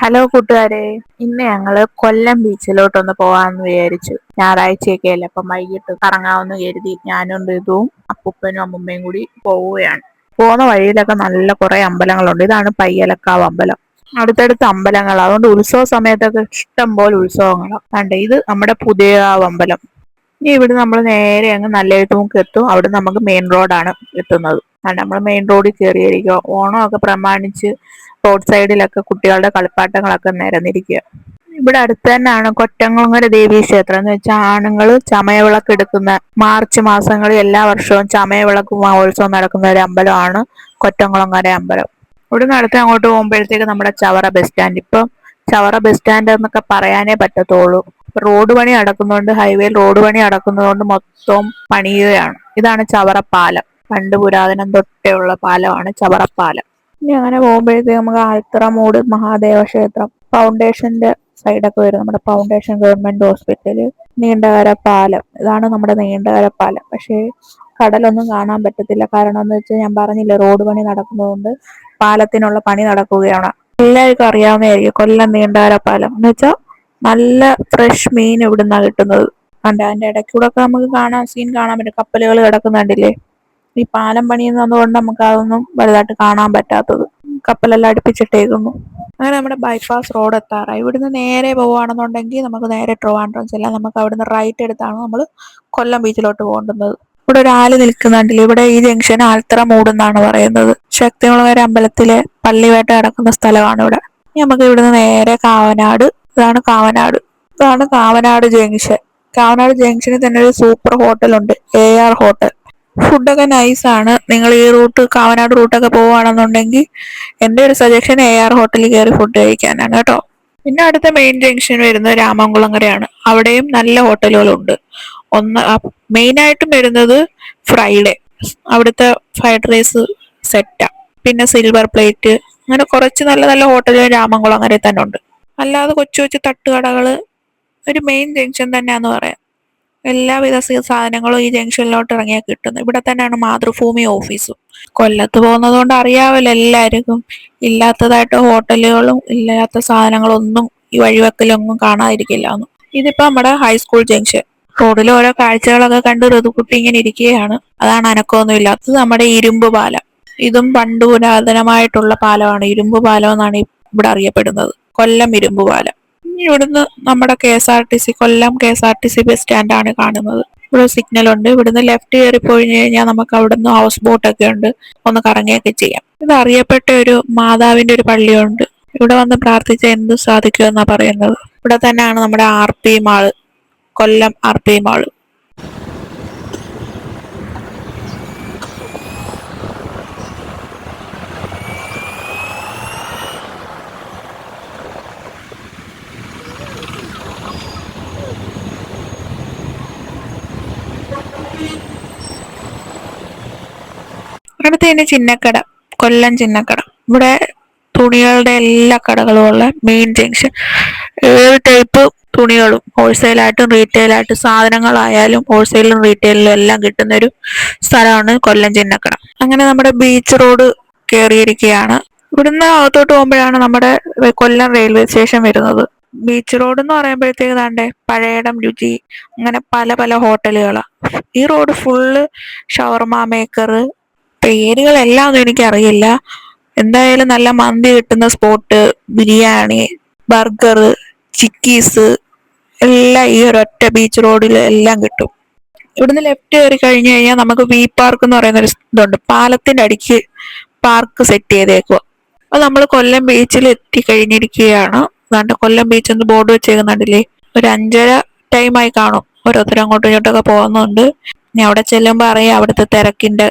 Hello കൂട്ടുകാരെ, ഇന്ന് ഞങ്ങള് കൊല്ലം ബീച്ചിലോട്ടൊന്ന് പോവാന്ന് വിചാരിച്ചു. ഞായറാഴ്ചയൊക്കെ അല്ലേ, അപ്പം വൈകിട്ട് കറങ്ങാമെന്ന് കരുതി ഞാനും ഋതുവും അപ്പൂപ്പനും അമ്മുമ്മയും കൂടി പോവുകയാണ്. പോകുന്ന വഴിയിലൊക്കെ നല്ല കുറെ അമ്പലങ്ങളുണ്ട്. ഇതാണ് പയ്യലക്കാവ് അമ്പലം. അടുത്തടുത്ത അമ്പലങ്ങൾ, അതുകൊണ്ട് ഉത്സവ സമയത്തൊക്കെ ഇഷ്ടം പോലെ ഉത്സവങ്ങളാണ്. കണ്ടേ, ഇത് നമ്മുടെ പുതിയകാവ് അമ്പലം. ഇനി ഇവിടെ നമ്മൾ നേരെ അങ്ങ് നല്ലെഴുത്തുമുക്ക് എത്തും. അവിടെ നമുക്ക് മെയിൻ റോഡാണ് എത്തുന്നത്. നമ്മൾ മെയിൻ റോഡിൽ കയറിയിരിക്കുക. ഓണമൊക്കെ പ്രമാണിച്ച് റോഡ് സൈഡിലൊക്കെ കുട്ടികളുടെ കളിപ്പാട്ടങ്ങളൊക്കെ നിരന്നിരിക്കുക. ഇവിടെ അടുത്ത് തന്നെയാണ് കൊറ്റങ്കുളങ്ങര ദേവീ ക്ഷേത്രം. എന്ന് വെച്ചാൽ ആണുങ്ങൾ ചമയവിളക്ക് എടുക്കുന്ന മാർച്ച് മാസങ്ങളിൽ എല്ലാ വർഷവും ചമയവിളക്ക് മഹോത്സവം നടക്കുന്ന ഒരു അമ്പലമാണ് കൊറ്റംകുളങ്ങര അമ്പലം. ഇവിടുന്ന് അടുത്ത് അങ്ങോട്ട് പോകുമ്പോഴത്തേക്ക് നമ്മുടെ ചവറ ബസ് സ്റ്റാൻഡ്. ഇപ്പം ചവറ ബസ് സ്റ്റാൻഡ് എന്നൊക്കെ പറയാനേ പറ്റത്തുള്ളൂ. റോഡ് പണി നടക്കുന്നതുകൊണ്ട്, ഹൈവേയിൽ റോഡ് പണി നടക്കുന്നതുകൊണ്ട് മൊത്തം പണിയുകയാണ്. ഇതാണ് ചവറ പാലം. പണ്ട് പുരാതനം തൊട്ടേ ഉള്ള പാലമാണ് ചവറ പാലം. ഇനി അങ്ങനെ പോകുമ്പോഴത്തേക്ക് നമുക്ക് ആൽത്തറമൂട് മഹാദേവ ക്ഷേത്രം, ഫൗണ്ടേഷന്റെ സൈഡൊക്കെ വരും. നമ്മുടെ ഫൗണ്ടേഷൻ ഗവൺമെന്റ് ഹോസ്പിറ്റല്, നീണ്ടകര പാലം. ഇതാണ് നമ്മുടെ നീണ്ടകര പാലം. പക്ഷേ കടലൊന്നും കാണാൻ പറ്റത്തില്ല. കാരണം എന്ന് വെച്ചാൽ ഞാൻ പറഞ്ഞില്ല, റോഡ് പണി നടക്കുന്നതുകൊണ്ട് പാലത്തിനുള്ള പണി നടക്കുകയാണ്. എല്ലാവർക്കും അറിയാവുന്നതായിരിക്കും കൊല്ലം നീണ്ടകര പാലം. എന്ന് വെച്ചാൽ നല്ല ഫ്രഷ് മീൻ ഇവിടുന്നാണ് കിട്ടുന്നത്. അതിന്റെ ഇടയ്ക്കൂടെ ഒക്കെ നമുക്ക് സീൻ കാണാൻ പറ്റും. കപ്പലുകൾ കിടക്കുന്നുണ്ടില്ലേ. ഈ പാലം പണിയുന്നതുകൊണ്ട് നമുക്ക് അതൊന്നും വലുതായിട്ട് കാണാൻ പറ്റാത്തത്. കപ്പലെല്ലാം അടുപ്പിച്ചിട്ടേക്കുന്നു. അങ്ങനെ നമ്മുടെ ബൈപ്പാസ് റോഡ് എത്താറായി. ഇവിടുന്ന് നേരെ പോവുകയാണെന്നുണ്ടെങ്കിൽ നമുക്ക് നേരെ ട്രിവാൻഡ്രം ചെല്ലാം. നമുക്ക് അവിടുന്ന് റൈറ്റ് എടുത്താണ് നമ്മൾ കൊല്ലം ബീച്ചിലോട്ട് പോകേണ്ടുന്നത്. ഇവിടെ ഒരു ആല് നിൽക്കുന്നുണ്ടല്ലോ. ഇവിടെ ഈ ജംഗ്ഷൻ ആൽത്തറ മൂടെന്നാണ് പറയുന്നത്. ശക്തികുളങ്ങര അമ്പലത്തിലെ പള്ളിവേട്ട നടക്കുന്ന സ്ഥലമാണ് ഇവിടെ. ഇനി നമുക്ക് ഇവിടുന്ന് നേരെ കാവനാട്. ഇതാണ് കാവനാട് ജംഗ്ഷൻ. കാവനാട് ജംഗ്ഷനിൽ തന്നെ ഒരു സൂപ്പർ ഹോട്ടലുണ്ട്, AR ഹോട്ടൽ. ഫുഡൊക്കെ നൈസാണ്. നിങ്ങൾ ഈ കാവനാട് റൂട്ടൊക്കെ പോവുകയാണെന്നുണ്ടെങ്കിൽ എൻ്റെ ഒരു സജഷൻ AR ഹോട്ടലിൽ കയറി ഫുഡ് കഴിക്കാനാണ് കേട്ടോ. പിന്നെ അടുത്ത മെയിൻ ജംഗ്ഷൻ വരുന്നത് രാമൻകുളങ്ങരയാണ്. അവിടെയും നല്ല ഹോട്ടലുകളുണ്ട്. മെയിനായിട്ടും വരുന്നത് ഫ്രൈഡേ. അവിടുത്തെ ഫ്രൈഡ് റൈസ് സെറ്റാ. പിന്നെ സിൽവർ പ്ലേറ്റ്, അങ്ങനെ കുറച്ച് നല്ല നല്ല ഹോട്ടലുകൾ രാമൻകുളങ്ങരയിൽ തന്നെ ഉണ്ട്. അല്ലാതെ കൊച്ചു കൊച്ചു തട്ടുകടകൾ ഒരു മെയിൻ ജംഗ്ഷൻ തന്നെയാന്ന് പറയാം. എല്ലാവിധ സാധനങ്ങളും ഈ ജംഗ്ഷനിലോട്ട് ഇറങ്ങിയാൽ കിട്ടുന്നത്. ഇവിടെ തന്നെയാണ് മാതൃഭൂമി ഓഫീസും. കൊല്ലത്ത് പോകുന്നത് കൊണ്ട് അറിയാമല്ലോ എല്ലാവർക്കും, ഇല്ലാത്തതായിട്ട് ഹോട്ടലുകളും ഇല്ലാത്ത സാധനങ്ങളൊന്നും ഈ വഴിവെക്കലൊന്നും കാണാതിരിക്കില്ല. ഇതിപ്പോ നമ്മുടെ ഹൈസ്കൂൾ ജംഗ്ഷൻ. റോഡിൽ ഓരോ കാഴ്ചകളൊക്കെ കണ്ട് ഋതുക്കുട്ടി ഇങ്ങനെ ഇരിക്കുകയാണ്. അതാണ് അനക്കമൊന്നും ഇല്ലാത്തത്. നമ്മുടെ ഇരുമ്പ് പാലം. ഇതും പണ്ട് പുരാതനമായിട്ടുള്ള പാലമാണ്. ഇരുമ്പ് പാലം എന്നാണ് ഇവിടെ അറിയപ്പെടുന്നത്. കൊല്ലം ഇരുമ്പ് പാലം. ഇവിടുന്ന് നമ്മുടെ കൊല്ലം KSRTC ബസ് സ്റ്റാൻഡാണ് കാണുന്നത്. ഇവിടെ സിഗ്നൽ ഉണ്ട്. ഇവിടുന്ന് ലെഫ്റ്റ് കയറിപ്പോയി കഴിഞ്ഞാൽ നമുക്ക് അവിടുന്ന് ഹൗസ് ബോട്ടൊക്കെ ഉണ്ട്, ഒന്ന് കറങ്ങിയൊക്കെ ചെയ്യാം. ഇത് അറിയപ്പെട്ട ഒരു മാതാവിന്റെ ഒരു പള്ളിയുണ്ട്. ഇവിടെ വന്ന് പ്രാർത്ഥിച്ച എന്തും സാധിക്കുമെന്നാ പറയുന്നത്. ഇവിടെ തന്നെയാണ് നമ്മുടെ RP മാള്, കൊല്ലം RP മാള്. അടുത്ത് തന്നെ ചിന്നക്കട, കൊല്ലം ചിന്നക്കട. ഇവിടെ തുണികളുടെ എല്ലാ കടകളും ഉള്ള മെയിൻ ജംഗ്ഷൻ. ഏത് ടൈപ്പ് തുണികളും ഹോൾസെയിലായിട്ടും റീറ്റെയിലായിട്ടും സാധനങ്ങളായാലും ഹോൾസെയിലും റീറ്റെയിലും എല്ലാം കിട്ടുന്ന ഒരു സ്ഥലമാണ് കൊല്ലം ചിന്നക്കട. അങ്ങനെ നമ്മുടെ ബീച്ച് റോഡ് കയറിയിരിക്കുകയാണ്. ഇവിടുന്ന് അകത്തോട്ട് പോകുമ്പോഴാണ് നമ്മുടെ കൊല്ലം റെയിൽവേ സ്റ്റേഷൻ വരുന്നത്. ബീച്ച് റോഡ് എന്ന് പറയുമ്പോഴത്തേക്ക് താണ്ടെ പഴയടം രുചി, അങ്ങനെ പല പല ഹോട്ടലുകളാണ്. ഈ റോഡ് ഫുള്ള് ഷവർമ മേക്കർ. പേരുകളെല്ലാം ഒന്നും എനിക്കറിയില്ല. എന്തായാലും നല്ല മന്തി കിട്ടുന്ന സ്പോട്ട്, ബിരിയാണി, ബർഗർ, ചിക്കീസ് എല്ലാം ഈ ഒരൊറ്റ ബീച്ച് റോഡിൽ എല്ലാം കിട്ടും. ഇവിടുന്ന് ലെഫ്റ്റ് കയറി കഴിഞ്ഞു കഴിഞ്ഞാൽ നമുക്ക് പാർക്ക് എന്ന് പറയുന്ന ഒരു ഇതുണ്ട്. പാലത്തിന്റെ അടിക്ക് പാർക്ക് സെറ്റ് ചെയ്തേക്കുക. അപ്പൊ നമ്മൾ കൊല്ലം ബീച്ചിൽ എത്തിക്കഴിഞ്ഞിരിക്കുകയാണ്. അതുകൊണ്ട് കൊല്ലം ബീച്ച് എന്ന് ബോർഡ് വെച്ചേക്കുന്നുണ്ടല്ലേ. ഒരു 5:30 ടൈമായി കാണും. ഓരോരുത്തരും അങ്ങോട്ടും ഇങ്ങോട്ടൊക്കെ പോകുന്നുണ്ട്. ഇനി അവിടെ ചെല്ലുമ്പോൾ അറിയാം അവിടുത്തെ തിരക്കിന്റെ.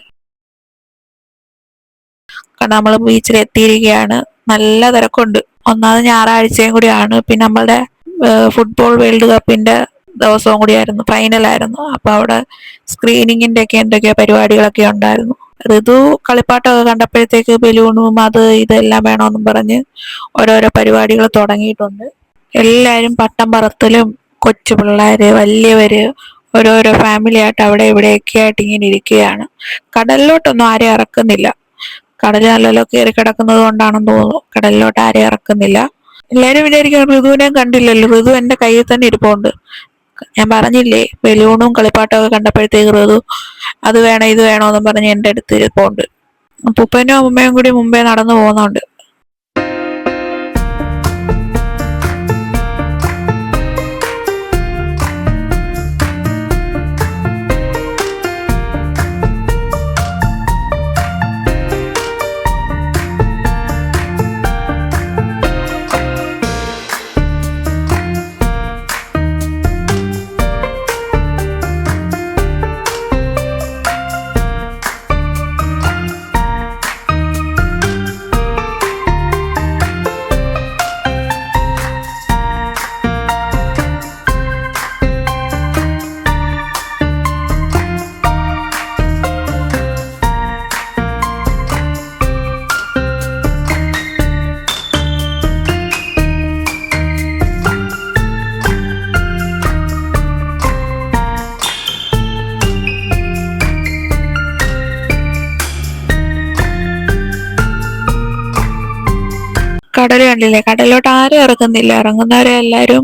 കാരണം നമ്മൾ ബീച്ചിൽ എത്തിയിരിക്കുകയാണ്. നല്ല തിരക്കുണ്ട്. ഒന്നാമത് ഞായറാഴ്ചയും കൂടിയാണ്. പിന്നെ നമ്മളുടെ ഫുട്ബോൾ വേൾഡ് കപ്പിന്റെ ദിവസവും കൂടിയായിരുന്നു, ഫൈനലായിരുന്നു. അപ്പൊ അവിടെ സ്ക്രീനിങ്ങിന്റെ ഒക്കെ എന്തൊക്കെയോ പരിപാടികളൊക്കെ ഉണ്ടായിരുന്നു. ഋതു കളിപ്പാട്ടമൊക്കെ കണ്ടപ്പോഴത്തേക്ക് ബലൂണും അത് ഇതെല്ലാം വേണമെന്നും പറഞ്ഞ് ഓരോരോ പരിപാടികൾ തുടങ്ങിയിട്ടുണ്ട്. എല്ലാവരും പട്ടം പറത്തലും, കൊച്ചു പിള്ളേര്, വലിയവര്, ഓരോരോ ഫാമിലി ആയിട്ട് അവിടെ ഇവിടെയൊക്കെ ആയിട്ട് ഇങ്ങനെ ഇരിക്കുകയാണ്. കടലിലോട്ടൊന്നും ആരെയും ഇറക്കുന്നില്ല. കടൽ നല്ലല്ലോ കയറി കിടക്കുന്നത് കൊണ്ടാണെന്ന് തോന്നുന്നു കടലിലോട്ട് ആരെയും ഇറക്കുന്നില്ല. എല്ലാരും വിചാരിക്കും ഋതുവിനെ കണ്ടില്ലല്ലോ, ഋതു എന്റെ കയ്യിൽ തന്നെ ഇരിപ്പുണ്ട്. ഞാൻ പറഞ്ഞില്ലേ, ബലൂണും കളിപ്പാട്ടവും ഒക്കെ കണ്ടപ്പോഴത്തേക്ക് ഋതു അത് വേണം ഇത് വേണോന്നും പറഞ്ഞ് എന്റെ അടുത്ത് ഇരിപ്പുണ്ട്. അപ്പൂപ്പനും അമ്മയും കൂടി മുമ്പേ നടന്നു പോകുന്നുണ്ട്. കടല് കണ്ടില്ലേ, കടലിലോട്ട് ആരും ഇറങ്ങുന്നില്ല. ഇറങ്ങുന്നവരെ എല്ലാരും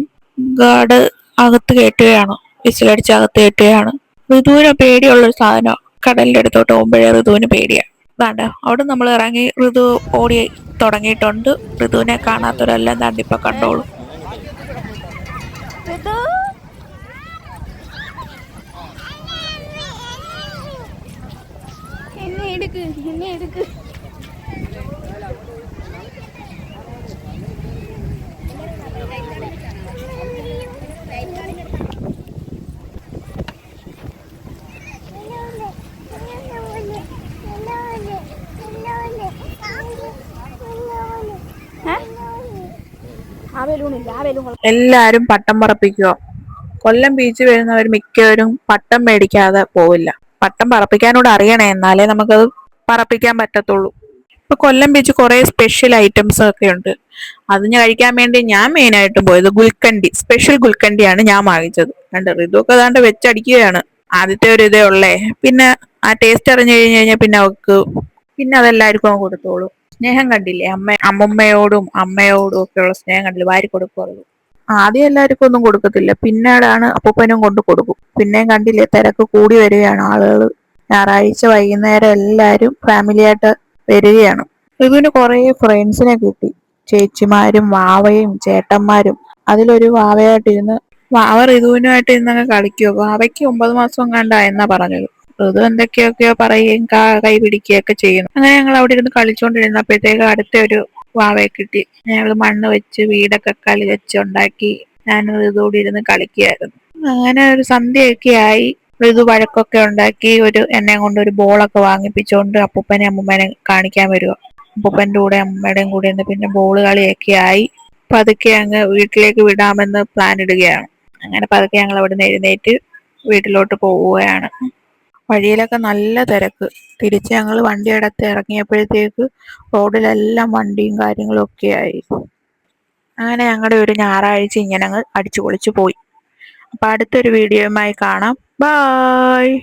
ഗാർഡ് അകത്ത് കയറ്റുകയാണ്, വിസിലടിച്ച് അകത്ത് കയറ്റുകയാണ്. ഋതുവിന് പേടിയുള്ളൊരു സാധനം കടലിന്റെ അടുത്തോട്ട് പോകുമ്പോഴേ ഋതുവിന് പേടിയാണ്. വേണ്ട, അവിടെ നമ്മൾ ഇറങ്ങി ഋതു ഓടി തുടങ്ങിയിട്ടുണ്ട്. ഋതുവിനെ കാണാത്തവരെല്ലാം ദാണ്ടിപ്പോ കണ്ടോളൂ. എന്നെ എടുക്ക്. എല്ലാരും പട്ടം പറപ്പിക്കുക. കൊല്ലം ബീച്ച് വരുന്നവർ മിക്കവരും പട്ടം മേടിക്കാതെ പോവില്ല. പട്ടം പറപ്പിക്കാനൂടെ അറിയണേ, എന്നാലേ നമുക്കത് പറപ്പിക്കാൻ പറ്റത്തുള്ളൂ. ഇപ്പൊ കൊല്ലം ബീച്ച് കുറെ സ്പെഷ്യൽ ഐറ്റംസ് ഒക്കെ ഉണ്ട്. അത് ഞാൻ കഴിക്കാൻ വേണ്ടി ഞാൻ മെയിനായിട്ടും പോയത് ഗുൽക്കണ്ടി, സ്പെഷ്യൽ ഗുൽക്കണ്ടിയാണ് ഞാൻ വാങ്ങിച്ചത്. കണ്ട് ഇതൊക്കെ ഏതാണ്ട് വെച്ചടിക്കുകയാണ്. ആദ്യത്തെ ഒരു ഇതേ ഉള്ളേ, പിന്നെ ആ ടേസ്റ്റ് അറിഞ്ഞു കഴിഞ്ഞാൽ പിന്നെ അതെല്ലാവർക്കും കൊടുത്തോളൂ. സ്നേഹം കണ്ടില്ലേ, അമ്മുമ്മയോടും അമ്മയോടും ഒക്കെ ഉള്ള സ്നേഹം കണ്ടില്ലേ, വാരി കൊടുക്കുള്ളൂ. ആദ്യം എല്ലാവർക്കും ഒന്നും കൊടുക്കത്തില്ല, പിന്നീടാണ് അപ്പൂപ്പനും കൊണ്ട് കൊടുക്കും. പിന്നെയും കണ്ടില്ലേ, തിരക്ക് കൂടി വരികയാണ് ആളുകൾ. ഞായറാഴ്ച വൈകുന്നേരം എല്ലാരും ഫാമിലിയായിട്ട് വരികയാണ്. ഇതിന് കുറെ ഫ്രണ്ട്സിനെ കിട്ടി, ചേച്ചിമാരും വാവയും ചേട്ടന്മാരും. അതിലൊരു വാവയായിട്ടിരുന്ന് വാവ ഋതുവിനുമായിട്ട് ഇരുന്നങ്ങ് കളിക്കുവോ. വാവയ്ക്ക് 9 മാസം കണ്ടായെന്നാ പറഞ്ഞത്. ഋതു എന്തൊക്കെയൊക്കെയോ പറയുകയും കൈ പിടിക്കുകയൊക്കെ ചെയ്യുന്നു. അങ്ങനെ ഞങ്ങൾ അവിടെ ഇരുന്ന് കളിച്ചോണ്ടിരുന്നപ്പോഴത്തേക്ക് അടുത്ത ഒരു വാവയെ കിട്ടി. ഞങ്ങൾ മണ്ണ് വെച്ച് വീടൊക്കെ കളി വെച്ച് ഉണ്ടാക്കി ഞാൻ ഋതുവോട് ഇരുന്ന് കളിക്കുകയായിരുന്നു. അങ്ങനെ ഒരു സന്ധ്യയൊക്കെ ആയി. ഋതു വഴക്കൊക്കെ ഉണ്ടാക്കി എന്നെ കൊണ്ട് ഒരു ബോളൊക്കെ വാങ്ങിപ്പിച്ചുകൊണ്ട് അപ്പൂപ്പനെ അമ്മൂമ്മനെ കാണിക്കാൻ വരുക. അപ്പൂപ്പൻ്റെ കൂടെ അമ്മയുടെയും കൂടെ നിന്ന് പിന്നെ ബോള് കളിയൊക്കെ ആയി. പതുക്കെ അങ്ങ് വീട്ടിലേക്ക് വിടാമെന്ന് പ്ലാൻ ഇടുകയാണ്. അങ്ങനെ പതുക്കെ ഞങ്ങൾ അവിടെ നിന്ന് എഴുന്നേറ്റ് വീട്ടിലോട്ട് പോവുകയാണ്. വഴിയിലൊക്കെ നല്ല തിരക്ക്. തിരിച്ച് ഞങ്ങൾ വണ്ടിയടത്ത് ഇറങ്ങിയപ്പോഴത്തേക്ക് റോഡിലെല്ലാം വണ്ടിയും കാര്യങ്ങളും ഒക്കെ ആയി. അങ്ങനെ ഞങ്ങളുടെ ഒരു ഞായറാഴ്ച ഇങ്ങനെ അങ്ങ് അടിച്ചു പൊളിച്ചു പോയി. അപ്പൊ അടുത്തൊരു വീഡിയോയുമായി കാണാം. ബായ്.